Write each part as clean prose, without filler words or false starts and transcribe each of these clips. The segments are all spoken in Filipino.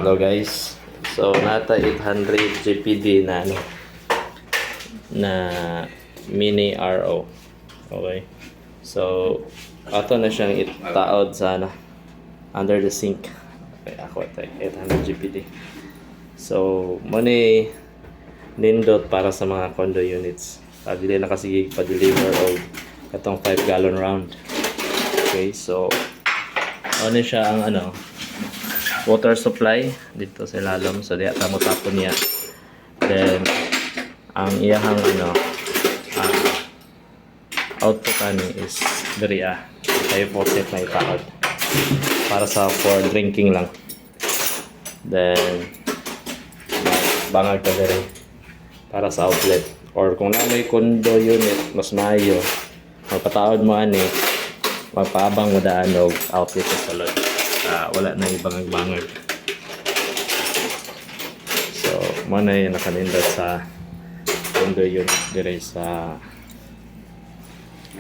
Hello guys. So nata 800 GPD na ano na mini RO. Okay. So ato na siyang itaod sa ano under the sink. Okay, ako ito 800 GPD. So mo ni nindot para sa mga condo units. Dili na kasi pa-deliver og katong 5 gallon round. Okay, so ano siya ang ano water supply dito sa ilalom, so diya tamo tapon niya. Then ang iyahang ano output ani is diri tayo faucet na itaod para sa for drinking lang. Then bangag ka diri para sa outlet, or kung na may condo unit mas maayo magpataod mo ani magpaabang mo daan og outlet sa salon. Wala na ibang bangag. So mo na yung nakanindot sa condo unit dire sa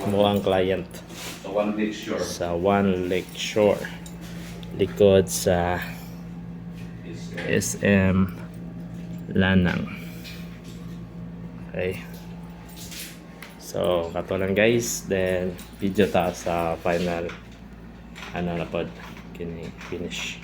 muang client sa One Lake Shore. sa One Lake Shore likod sa SM Lanang. Okay, so kato lang guys, then video ta sa final ano na pod kini finish.